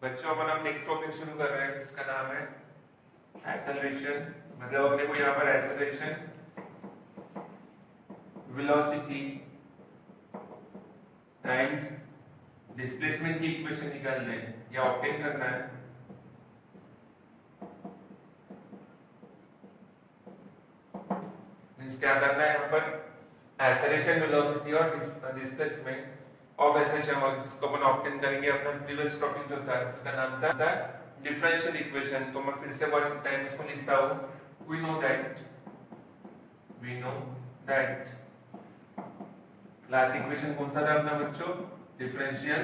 बच्चों अपन अब next topic शुरू कर रहे हैं जिसका नाम है एक्सेलरेशन। मतलब अपने को यहाँ पर एक्सेलरेशन, वेलोसिटी एंड डिस्प्लेसमेंट की इक्वेशन निकालना है या ऑब्टेन करना है। मींस क्या करना है यहाँ पर एक्सेलरेशन, वेलोसिटी और डिस्प्लेसमेंट ऑफ एक्सेलरेशन जिसको अपन ऑब्टेन करेंगे अपना प्रीवियस टॉपिक जो था जिसका नाम था डिफरेंशियल इक्वेशन। तो मैं फिर से वन टाइम इसको लिखता हूँ। We know that class equation कौन सा था अपना बच्चों? Differential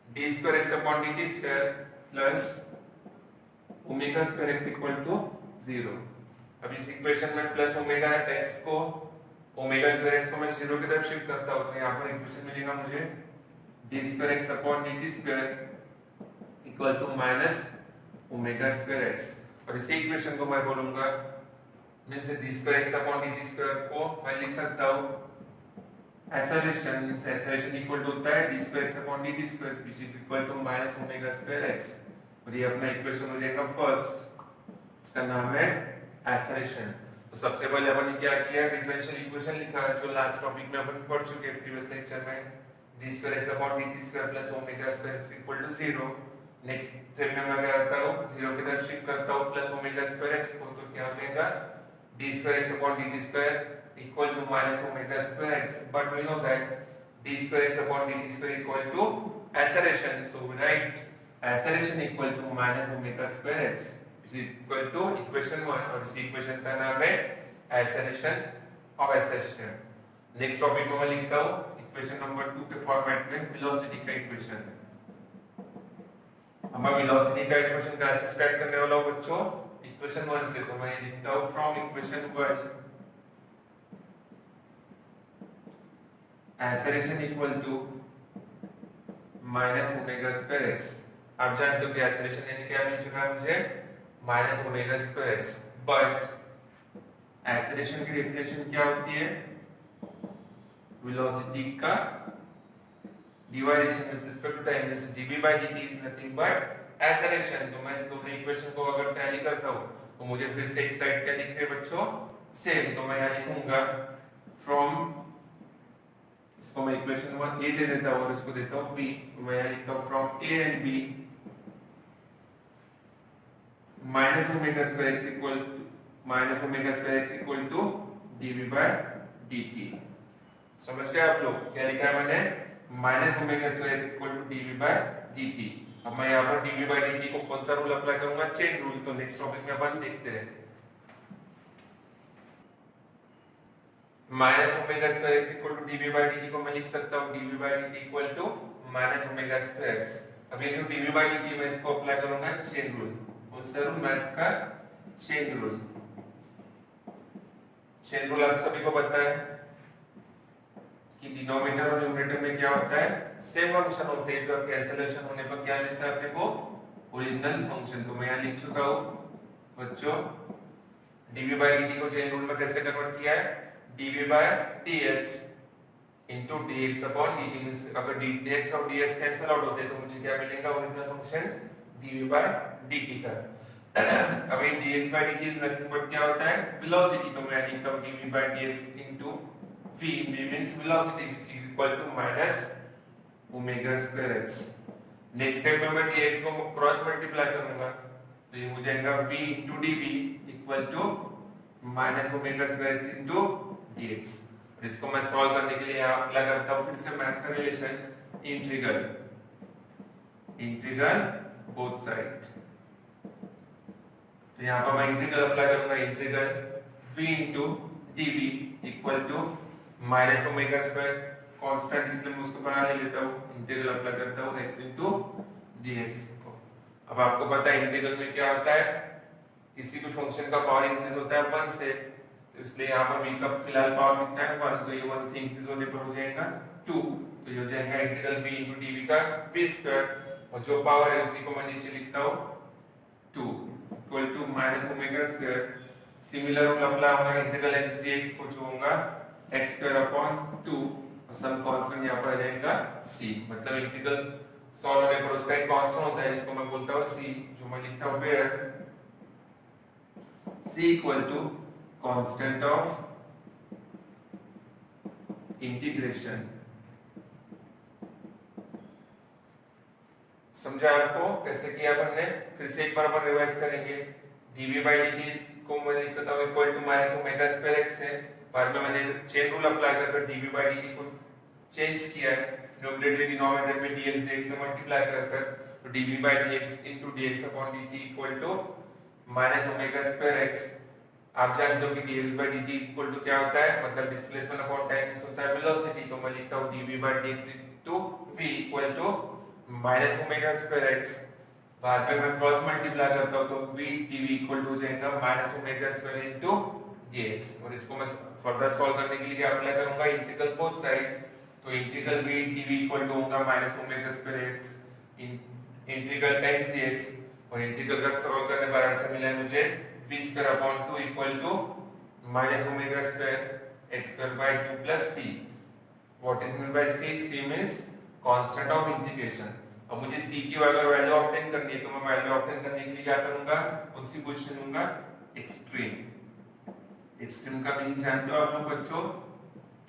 D square x upon D T square plus omega square x equal to 0। अब इस इक्वेशन में प्लस ओमेगा एक्स को ओमेगा स्क्वायर एक्स को मैं 0 की तरफ शिफ्ट करता हूं तो यहां पर इक्वेशन मिलेगा मुझे D square x upon D T square equal to minus omega square x. और इसी इक्वेशन को मैं बोलूंगा means D square x upon D T square को मैं लिख सकता हूं acceleration, means acceleration equal to होता है D square x upon D T square which is equal to minus omega square x. और ये अपना इक्वेशन हो जाएगा फर्स्ट, इसका नाम है एक्सेलरेशन। तो सबसे पहले अपन ने क्या किया, डिफरेंशियल इक्वेशन लिखा जो लास्ट टॉपिक में अपन पढ़ चुके हैं प्रीवियस लेक्चर में, D square x upon D T square plus omega square x equal to 0। Next step में मैं क्या करता हूं, 0 की तरफ शिफ्ट करता हूं प्लस ओमेगा स्क्वायर एक्स को, तो क्या हो जाएगा D square x upon D T square equal to minus omega square x. But we know that D square x upon D T square equal to acceleration, so we write acceleration equal to minus omega square x is equal to equation 1। और इसी equation का नाम है acceleration of acceleration. Next topic में मैं लिखता हूं equation number 2 के फॉर्मेट में वेलोसिटी का इक्वेशन। अब मैं वेलोसिटी का इक्वेशन कैसे स्टार्ट करने वाला हूं बच्चों, इक्वेशन 1 से। तो मैं ये लिखता हूं from equation 1 acceleration equal to minus omega square x. आप जानते हो कि एक्सेलरेशन यानी क्या मिल चुका है मुझे, minus omega square x. But acceleration की डेफिनेशन क्या होती है, वेलोसिटी का डिवाइडेशन विद रिस्पेक्ट टू टाइम, जैसे dv by dt is nothing but acceleration. तो मैं इस दोनों इक्वेशन को अगर टैली करता हूं तो मुझे फिर से एक साइड क्या दिख रहा है बच्चों, सेम। तो मैं यहां लिखूंगा फ्रॉम, इसको मैं इक्वेशन 1 a दे देता हूं और इसको देता हूं b। तो मैं यहां लिखता हूं from a and b minus omega square x equal minus omega square x equal to dv by dt। समझ गए आप लोग क्या लिखा है मैंने, minus omega square x equal to dv by dt। अब मैं यहाँ पर dv by dt को कौन सा रूल अप्लाई करूंगा, चेन रूल। तो नेक्स्ट टॉपिक में अपन देखते हैं। Minus omega square x equal to dv by dt को मैं लिख सकता हूँ dv by dt equal to minus omega square x. अब ये जो dv by dt मैं इसको अप्लाई करूंगा चेन रूल। कौन सा रूल, मैं इसका चेन रूल। चेन रूल आप सभी को पता है कि डिनोमिनेटर और न्यूमरेटर में क्या होता है, सेम फंक्शन होते हैं। जो कैंसिलेशन होने पर क्या मिलता है अपने को, ओरिजिनल फंक्शन। तो मैं यहां लिख चुका हूं बच्चों dv by dt को चेन रूल में कैसे कन्वर्ट किया है, dv by dx into dx upon dt। Means अगर dx और dx कैंसिल आउट होते हैं तो मुझे क्या मिलेगा, original function dv by dt का। अभी dx by dt is nothing but क्या होता है, वेलोसिटी। तो मैं लिखता हूं dv by dx into v means velocity which is equal to minus omega square x। Next step में मैं dx को क्रॉस मल्टीप्लाई करूंगा तो ये हो जाएगा v into dv equal to minus omega square x into dx। इसको मैं सॉल्व करने के लिए यहां अप्लाई करता हूं फिर से मैथ्स का रिलेशन, इंटीग्रल बोथ साइड। तो यहां पर मैं इंटीग्रल अप्लाई करूंगा, integral v into dv equal to minus omega square constant, इसलिए मैं उसको बना लेता हूं, इंटीग्रल अप्लाई करता हूं x into dx को। अब आपको पता है इंटीग्रल में क्या होता है, किसी भी फंक्शन का पावर इंक्रीज होता है 1 से, तो इसलिए यहां पर v का फिलहाल पावर कितना है 1, तो ये 1 से इंक्रीज होने पर हो जाएगा 2। तो ये हो जाएगा इंटीग्रल v into dv का v स्क्वायर, और जो पावर है उसी को मैं नीचे लिखता हूं 2 equal to minus omega square. Similar rule apply होगा इंटीग्रल x dx को, जो होगा x स्क्वायर अपॉन 2 और सम कांस्टेंट यहां पर आ जाएगा c। मतलब इंटीग्रल सॉल्व होने पर उसका एक कांस्टेंट होता है जिसको मैं बोलता हूँ c, जो मैं लिखता हूँ where c equal to constant of integration. समझा आपको कैसे किया हमने? फिर से एक बार अपन रिवाइज करेंगे। dv by dt को मैं लिखता हूँ equal to minus omega square x है। बाद में मैंने चेन रूल अप्लाई कर dv by dt को चेंज किया है, न्यूमरेटर डिनोमिनेटर में dx dx से मल्टीप्लाई कर तो dv by dx into dx upon dt equal to minus omega square x। आप जानते हो कि dx by dt equal to क्या होता है, मतलब डिस्प्लेसमेंट अपॉन टाइम होता है वेलोसिटी। तो मैं लिखता हूँ dv by dx into v equal to minus omega square x। बाद में मैं क्रॉस मल्टीप्लाई करता हूँ तो v dv इक्वल टू हो जाएगा minus omega square into dx। और इसको मैं फर्दर सॉल्व करने के लिए क्या अप्लाई करूंगा, इंटीग्रल बोथ साइड। तो integral v dv equal to होगा minus omega square x integral x dx। और इंटीग्रल का सॉल्व करने पर आंसर मिला है मुझे v square upon 2 equal to minus omega square x square by 2 plus c। What is mean by c? c means constant of integration. अब मुझे c की वैल्यू ऑब्टेन करनी है तो मैं वैल्यू ऑब्टेन करने के लिए क्या करूंगा, कौन सी पोजीशन लूंगा, एक्सट्रीम। एक्सट्रीम का मीनिंग जानते हो आप लोग बच्चों?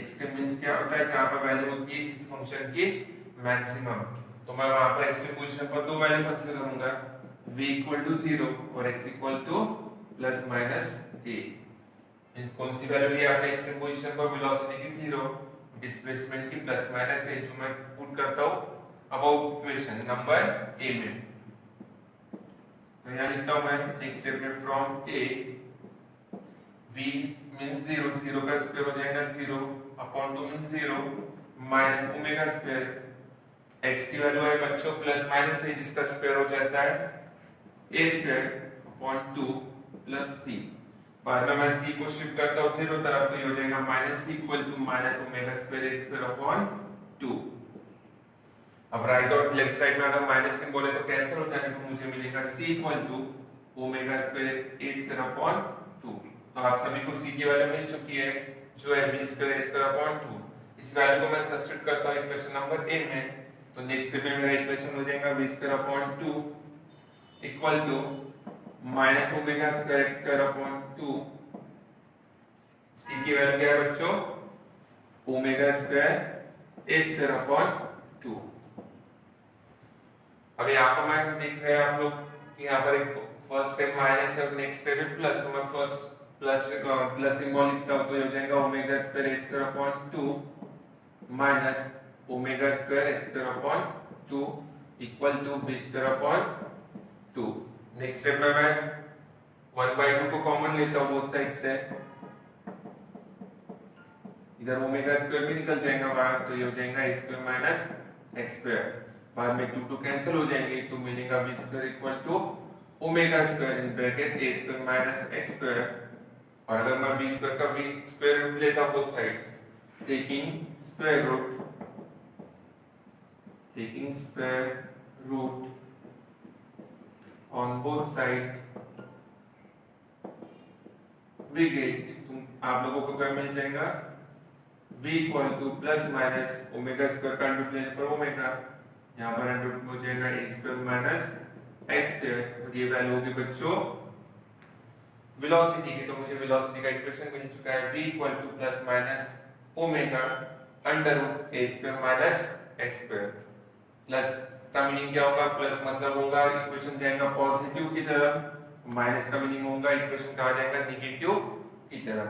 एक्सट्रीम मींस क्या होता है, जहां पर वैल्यू होती है किसी फंक्शन की मैक्सिमम। तो मैं वहां पर एक्सट्रीम पोजीशन पर दो वैल्यू कंसीडर करूंगा, v इक्वल टू 0 और x equal to plus minus a। Means कौन सी वैल्यू ली आपने एक्सट्रीम पोजीशन पर, वेलोसिटी की 0, डिस्प्लेसमेंट की प्लस माइनस a, जो मैं पुट करता हूं अबाउट इक्वेशन नंबर a में। तो यहां लिखता हूं मैं नेक्स्ट स्टेप में फ्रॉम a v मींस 0, 0 का स्क्वायर हो जाएगा 0 upon 2 means 0 minus omega square. x की वैल्यू है बच्चों प्लस माइनस a, जिसका स्क्वायर हो जाता है a square upon 2 plus c। बाद में मैं c को शिफ्ट करता हूं 0 तरफ, तो ये हो जाएगा minus c equal to minus omega square a square upon 2। अब राइट और लेफ्ट साइड में अगर माइनस सिंबल है तो कैंसिल हो जाएगा, तो मुझे मिलेगा c equal to omega square a square upon 2। तो आप सभी को c की वैल्यू मिल चुकी है जो है b square a square upon 2। इस वैल्यू को मैं सब्स्टिट्यूट करता हूं इक्वेशन नंबर a में, तो नेक्स्ट स्टेप में मेरा इक्वेशन हो जाएगा b square upon 2 equal to minus omega square x square upon 2। c की वैल्यू क्या है बच्चों, omega square a square upon 2। अब यहाँ पर मैं देख रहे हैं आप लोग कि यहाँ पर एक फर्स्ट स्टेप माइनस है और नेक्स्ट स्टेप है प्लस। तो मैं फर्स्ट प्लस सिंबल लिखता हूँ तो ये हो जाएगा omega square a square upon 2 minus omega square x square upon 2 equal to b square upon 2। Next step में मैं 1/2 को कॉमन लेता हूँ बोथ साइड से, इधर ओमेगा स्क्वायर भी निकल जाएगा बाहर, तो ये हो जाएगा a square minus x square. बाद में 2 कैंसिल हो जाएंगे तो मिलेगा b square equal to omega square in bracket a square minus x square. और अगर मैं b स्क्वायर का b स्क्वायर रूट लेता हूं both side, taking square root on both side, we get, आप लोगों को क्या मिल जाएगा, v equal to plus minus omega square का रूट लेने पर ओमेगा, यहाँ पर रूट हो जाएगा a square minus x square. तो ये वैल्यू होगी बच्चों वेलोसिटी की। तो मुझे वेलोसिटी का इक्वेशन मिल चुका है v equal to plus minus omega under root a square minus x square. Plus का मीनिंग क्या होगा, प्लस मतलब होगा इक्वेशन जाएगा पॉजिटिव की तरफ, माइनस का मीनिंग होगा इक्वेशन कहा जाएगा नेगेटिव की तरफ।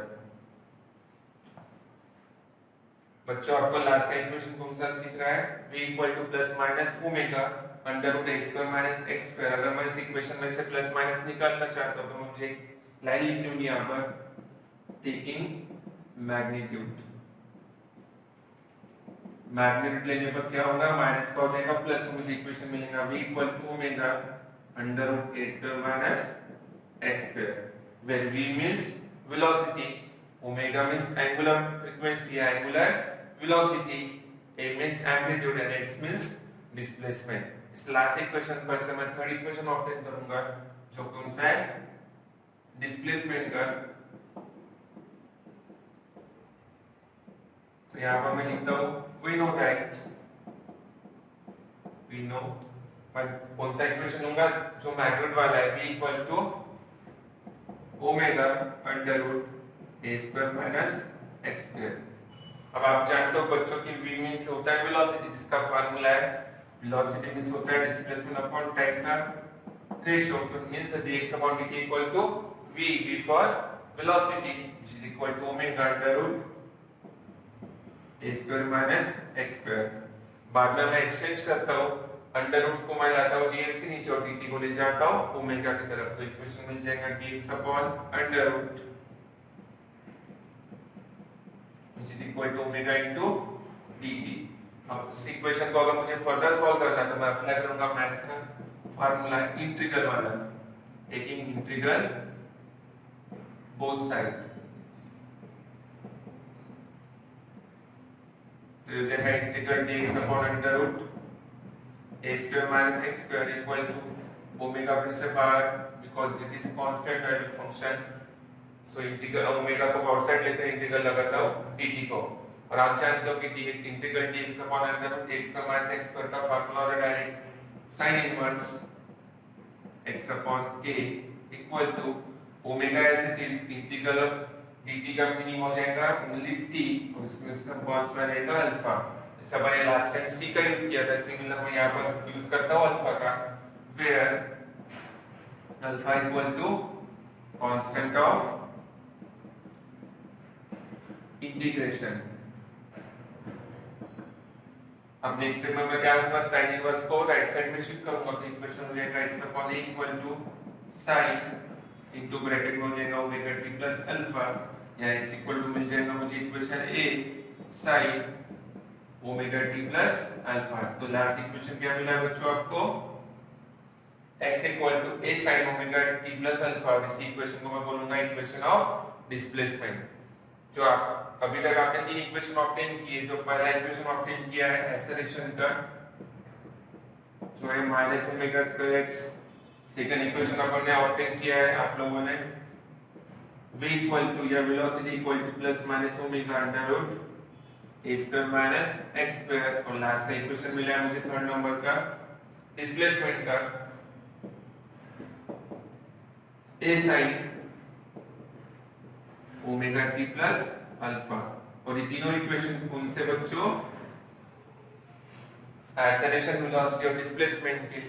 बच्चों आपको लास्ट का इक्वेशन कौन सा दिख रहा है, v equal to plus minus omega under root x square minus x square. अगर मैं इस इक्वेशन में से प्लस माइनस निकालना चाहता हूं तो मुझे लाइन लिखनी होगी यहां पर, टेकिंग मैग्नीट्यूड लेने पर क्या होगा, माइनस का हो जाएगा प्लस, तो मुझे इक्वेशन मिलेगा v equal to omega under root a square minus x square, where v means velocity, omega means angular frequency या angular velocity, a means amplitude and x means displacement। इस last equation पर से मैं third equation obtain करूंगा जो कौन सा है, डिस्प्लेसमेंट का। तो यहाँ पर मैं लिखता हूँ we know that we know. मैं कौन सा इक्वेशन लूंगा? जो मैग्नीट्यूड वाला है, v equal to omega under root A square minus x square. अब आप जानते हो बच्चों की v मींस होता है वेलोसिटी, जिसका फार्मूला है वेलोसिटी मींस होता है डिस्प्लेसमेंट अपॉन टाइम का रेशियो। तो means dx upon dt equal to v for velocity which is equal to omega under root A square minus x square. बाद में मैं एक्सचेंज करता हूँ, अंडर रूट को मैं लाता हूँ dx के नीचे और dt को ले जाता हूँ ओमेगा की तरफ। तो इक्वेशन मिल जाएगा dx upon under root which is equal to omega into dt। अब इस इक्वेशन को अगर मुझे फर्दर सॉल्व करना है तो मैं अप्लाई करूंगा मैथ्स का फार्मूला इंटीग्रल वाला, टेकिंग इंटीग्रल बोथ साइड। तो ये है integral dx upon under root a square minus x square equal to omega फिर से बाहर because it is constant value function. So integral omega को आउटसाइड लेते हैं, इंटीग्रल लगाता हूं dt को। और आप जानते हो कि integral dx upon under root a square minus x square का फार्मूला होता है direct sin inverse x upon k equal to omega as it is integral dt का मीनिंग हो जाएगा ओनली t और इसमें इसका कॉस में रहेगा अल्फा। जैसे मैंने लास्ट टाइम c का यूज किया था, सिमिलर मैं यहां पर यूज करता हूं अल्फा का, where alpha equal to constant of integration. अब नेक्स्ट स्टेप में मैं क्या करूंगा, साइन इनवर्स को राइट साइड में शिफ्ट करूंगा तो इक्वेशन हो जाएगा x upon a equal to sin into bracket में हो जाएगा ओमेगा t प्लस अल्फा, या x इक्वल टू मिल जाएगा मुझे equation a sin omega t plus alpha. तो लास्ट इक्वेशन क्या मिला बच्चों आपको, x equal to a sin omega t plus alpha. इस इक्वेशन को मैं बोलूंगा इक्वेशन ऑफ डिस्प्लेसमेंट। जो आप अभी तक आपने तीन इक्वेशन ऑब्टेन किए, जो पहला इक्वेशन ऑब्टेन किया है एक्सेलरेशन का जो है minus omega square X, second equation अपन ने ऑब्टेन किया है आप लोगों ने v इक्वल टू या velocity equal to plus minus omega under root A square minus x square. और लास्ट का इक्वेशन मिला है मुझे थर्ड नंबर का डिस्प्लेसमेंट का a sin omega T plus alpha. और ये तीनों इक्वेशन कौन से बच्चों, एक्सेलरेशन वेलोसिटी और डिस्प्लेसमेंट के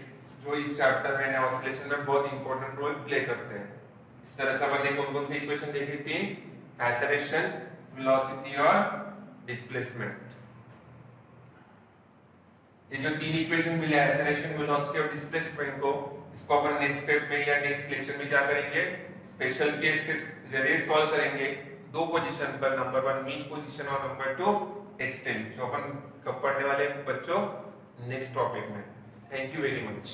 जो इस चैप्टर में ऑसिलेशन में बहुत इंपॉर्टेंट रोल प्ले करते हैं। इस तरह से अपन ने कौन-कौन सी इक्वेशन देखी थी, एक्सेलरेशन वेलोसिटी और डिस्प्लेसमेंट। ये जो तीन इक्वेशन मिले एक्सेलरेशन वेलोसिटी और डिस्प्लेसमेंट को, इसको अपन नेक्स्ट स्टेप में या नेक्स्ट लेक्चर में क्या करेंगे, स्पेशल केस के जरिए सॉल्व करेंगे दो पोजीशन पर, नंबर 1 मीन पोजीशन और नंबर 2 एक्सटेंट, जो अपन कब पढ़ने वाले बच्चों नेक्स्ट टॉपिक में। Thank you very much.